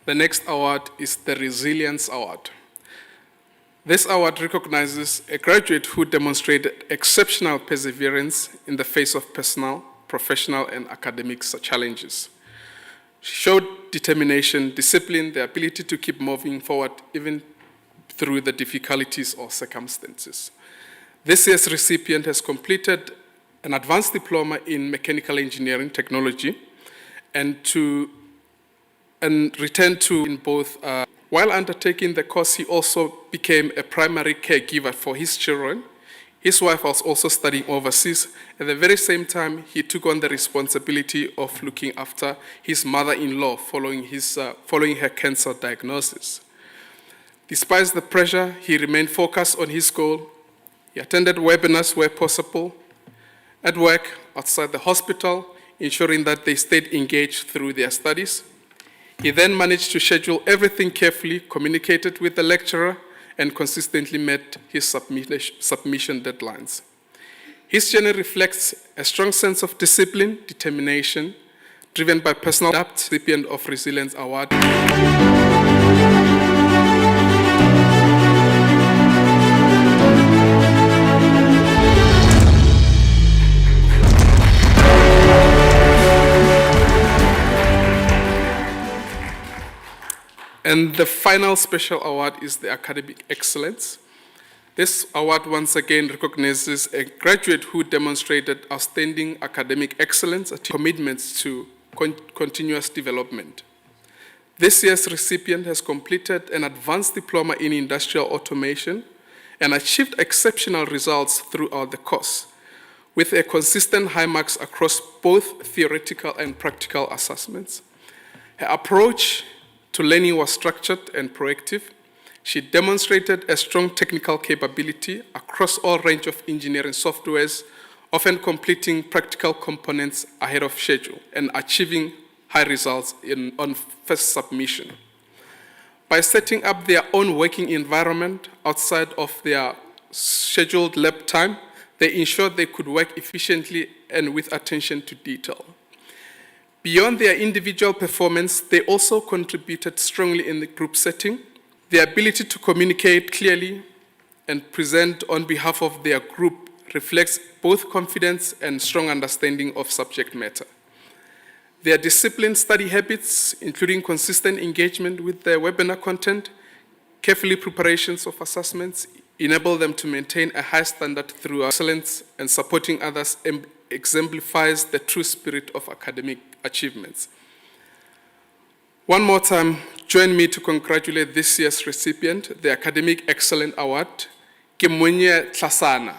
The next award is the Resilience Award. This award recognizes a graduate who demonstrated exceptional perseverance in the face of personal, professional, and academic challenges. She showed determination, discipline, the ability to keep moving forward even through the difficulties or circumstances. This year's recipient has completed an advanced diploma in mechanical engineering technology and returned to in both. While undertaking the course, he also became a primary caregiver for his children His wife was also studying overseas. At the very same time, he took on the responsibility of looking after his mother-in-law following her cancer diagnosis. Despite the pressure, he remained focused on his goal. He attended webinars where possible, at work, outside the hospital, ensuring that they stayed engaged through their studies. He then managed to schedule everything carefully, communicated with the lecturer, and consistently met his submission deadlines. His journey reflects a strong sense of discipline, determination, driven by personal adapt, recipient of Resilience Award. And the final special award is the Academic Excellence. This award once again recognizes a graduate who demonstrated outstanding academic excellence and commitments to continuous development. This year's recipient has completed an advanced diploma in industrial automation and achieved exceptional results throughout the course, with a consistent high marks across both theoretical and practical assessments. Her approach to learning was structured and proactive. She demonstrated a strong technical capability across all range of engineering softwares, often completing practical components ahead of schedule and achieving high results on first submission. By setting up their own working environment outside of their scheduled lab time, they ensured they could work efficiently and with attention to detail. Beyond their individual performance, they also contributed strongly in the group setting. Their ability to communicate clearly and present on behalf of their group reflects both confidence and strong understanding of subject matter. Their disciplined study habits, including consistent engagement with their webinar content, carefully preparations of assessments, enable them to maintain a high standard through excellence, and supporting others exemplifies the true spirit of academic achievements. One more time, join me to congratulate this year's recipient, the Academic Excellence Award, Kimunye Tlasana.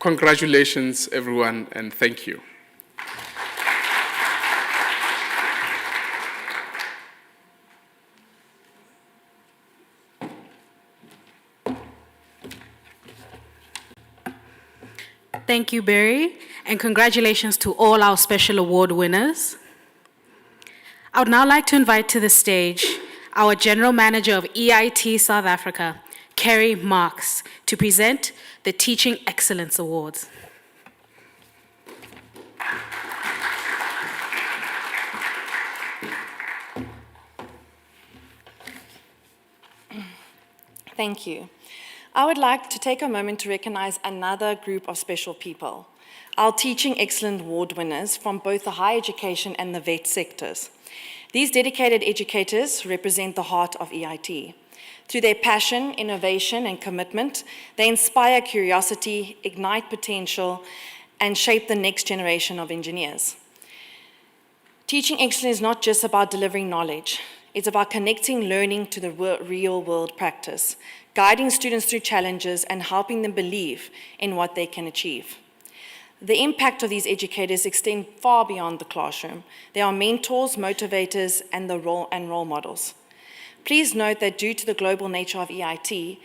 Congratulations, everyone, and thank you. Thank you, Barry, and congratulations to all our special award winners. I would now like to invite to the stage our General Manager of EIT South Africa, Kerry Marks, to present the Teaching Excellence Awards. Thank you. I would like to take a moment to recognize another group of special people, our Teaching Excellence Award winners from both the higher education and the VET sectors. These dedicated educators represent the heart of EIT. Through their passion, innovation, and commitment, they inspire curiosity, ignite potential, and shape the next generation of engineers. Teaching excellence is not just about delivering knowledge. It's about connecting learning to the real-world practice, guiding students through challenges, and helping them believe in what they can achieve. The impact of these educators extend far beyond the classroom. They are mentors, motivators, and role models. Please note that due to the global nature of EIT,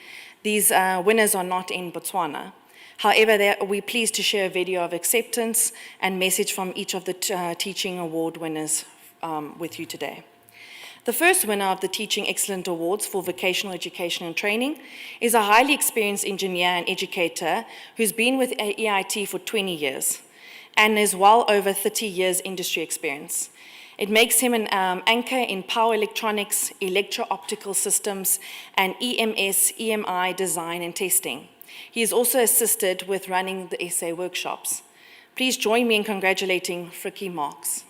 these winners are not in Botswana. However, we're pleased to share a video of acceptance and message from each of the Teaching Award winners with you today. The first winner of the Teaching Excellence Awards for Vocational Education and Training is a highly experienced engineer and educator who's been with EIT for 20 years and is well over 30 years industry experience. It makes him an anchor in power electronics, electro-optical systems, and EMS, EMI design and testing. He is also assisted with running the essay workshops. Please join me in congratulating Fricky Marks.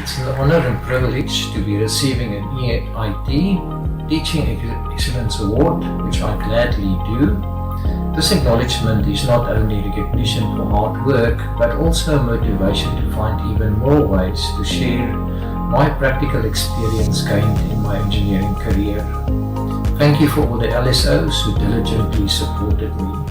It's an honor and privilege to be receiving an EIT Teaching Excellence Award, which I gladly do. This acknowledgement is not only recognition for hard work, but also a motivation to find even more ways to share my practical experience gained in my engineering career. Thank you for all the LSOs who diligently supported me.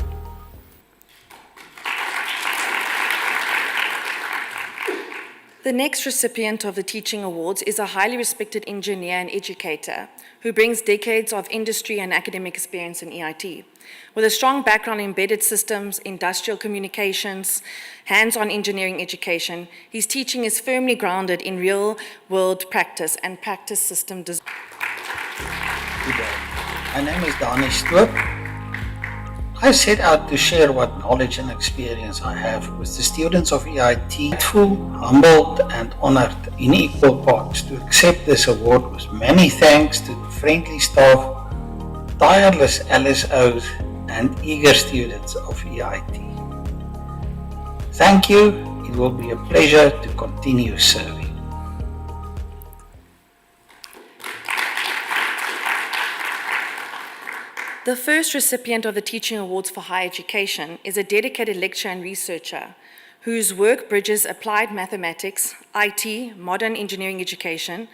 The next recipient of the Teaching Awards is a highly respected engineer and educator who brings decades of industry and academic experience in EIT. With a strong background in embedded systems, industrial communications, hands-on engineering education, his teaching is firmly grounded in real-world practice and practice system design. Good day. My name is Danish Stoop. I set out to share what knowledge and experience I have with the students of EIT. Grateful, humbled and honored in equal parts to accept this award with many thanks to the friendly staff, tireless LSOs and eager students of EIT. Thank you. It will be a pleasure to continue serving. The first recipient of the Teaching Awards for Higher Education is a dedicated lecturer and researcher whose work bridges applied mathematics, IT, modern engineering education,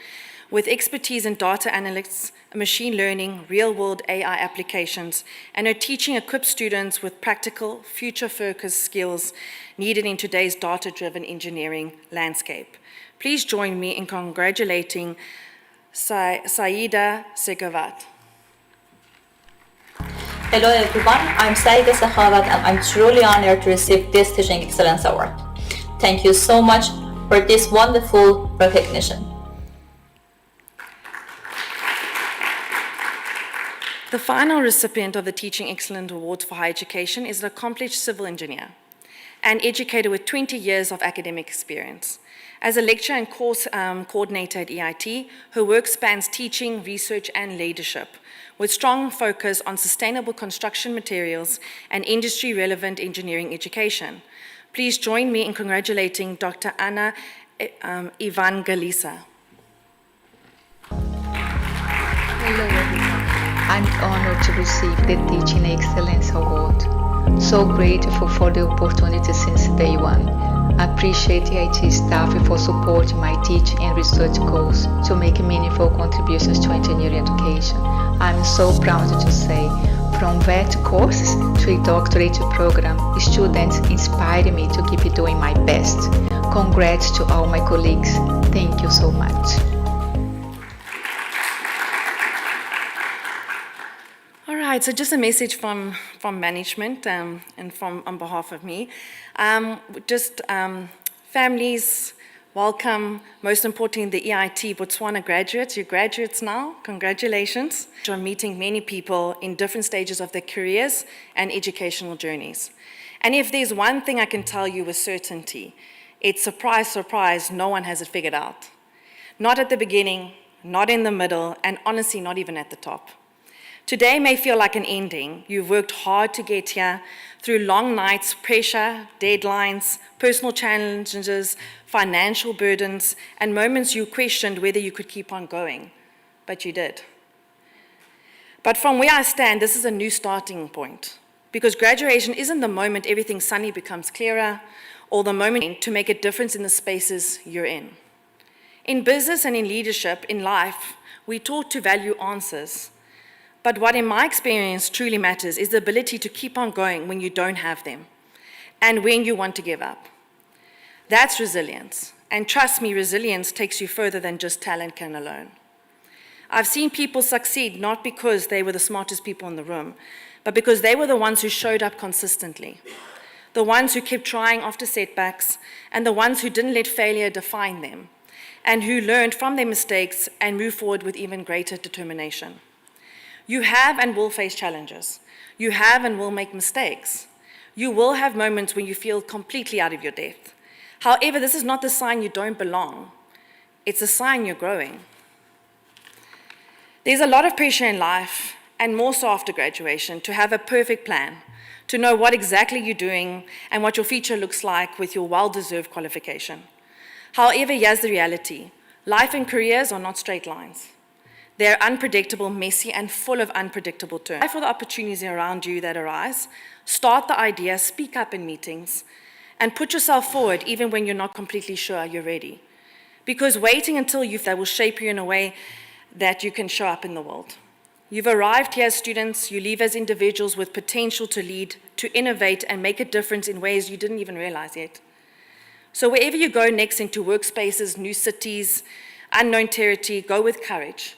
with expertise in data analytics, machine learning, real-world AI applications, and her teaching equips students with practical, future-focused skills needed in today's data-driven engineering landscape. Please join me in congratulating Saida Segavat. Hello everyone, I'm Saida Segavat and I'm truly honored to receive this Teaching Excellence Award. Thank you so much for this wonderful recognition. The final recipient of the Teaching Excellence Award for Higher Education is an accomplished civil engineer, an educator with 20 years of academic experience. As a lecturer and course coordinator at EIT, her work spans teaching, research, and leadership, with strong focus on sustainable construction materials and industry-relevant engineering education. Please join me in congratulating Dr. Anna Evangelisa. Hello everyone. I'm honored to receive the Teaching Excellence Award. So grateful for the opportunity since day one. I appreciate EIT staff for supporting my teaching and research goals to make meaningful contributions to engineering education. I'm so proud to say, from vet courses to a doctorate program, students inspire me to keep doing my best. Congrats to all my colleagues. Thank you so much. All right, so just a message from management and on behalf of me. Families, welcome, most importantly, the EIT Botswana graduates. You're graduates now, congratulations. You're meeting many people in different stages of their careers and educational journeys. And if there's one thing I can tell you with certainty, it's surprise, surprise, no one has it figured out. Not at the beginning, not in the middle, and honestly, not even at the top. Today may feel like an ending. You've worked hard to get here through long nights, pressure, deadlines, personal challenges, financial burdens, and moments you questioned whether you could keep on going, but you did. But from where I stand, this is a new starting point, because graduation isn't the moment everything suddenly becomes clearer, or the moment to make a difference in the spaces you're in. In business and in leadership, in life, we're taught to value answers. But what in my experience truly matters is the ability to keep on going when you don't have them and when you want to give up. That's resilience. And trust me, resilience takes you further than just talent can alone. I've seen people succeed not because they were the smartest people in the room, but because they were the ones who showed up consistently, the ones who kept trying after setbacks, and the ones who didn't let failure define them, and who learned from their mistakes and moved forward with even greater determination. You have and will face challenges. You have and will make mistakes. You will have moments when you feel completely out of your depth. However, this is not the sign you don't belong. It's a sign you're growing. There's a lot of pressure in life, and more so after graduation, to have a perfect plan, to know what exactly you're doing and what your future looks like with your well-deserved qualification. However, here's the reality. Life and careers are not straight lines. They're unpredictable, messy, and full of unpredictable turns. Apply for the opportunities around you that arise. Start the idea, speak up in meetings, and put yourself forward even when you're not completely sure you're ready. Because waiting until that will shape you in a way that you can show up in the world. You've arrived here as students, you leave as individuals with potential to lead, to innovate, and make a difference in ways you didn't even realize yet. So wherever you go next into workspaces, new cities, unknown territory, go with courage.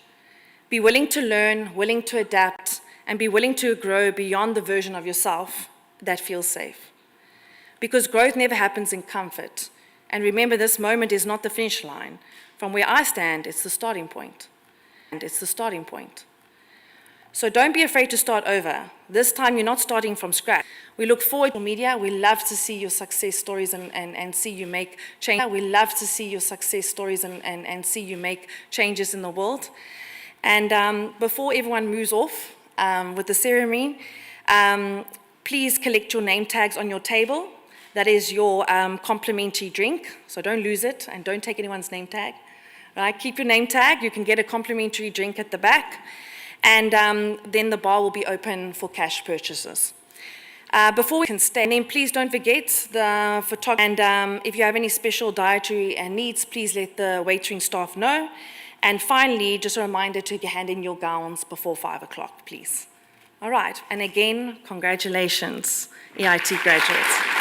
Be willing to learn, willing to adapt, and be willing to grow beyond the version of yourself that feels safe. Because growth never happens in comfort. And remember, this moment is not the finish line. From where I stand, it's the starting point. And it's the starting point. So don't be afraid to start over. This time, you're not starting from scratch. We look forward to media. We love to see your success stories and see you make change. We love to see your success stories and see you make changes in the world. And before everyone moves off with the ceremony, please collect your name tags on your table. That is your complimentary drink, so don't lose it and don't take anyone's name tag. Right? Keep your name tag. You can get a complimentary drink at the back, and then the bar will be open for cash purchases. Before we can stay, and then please don't forget the photography. And if you have any special dietary needs, please let the waitering staff know. And finally, just a reminder to hand in your gowns before 5 o'clock, please. All right, and again, congratulations, EIT graduates.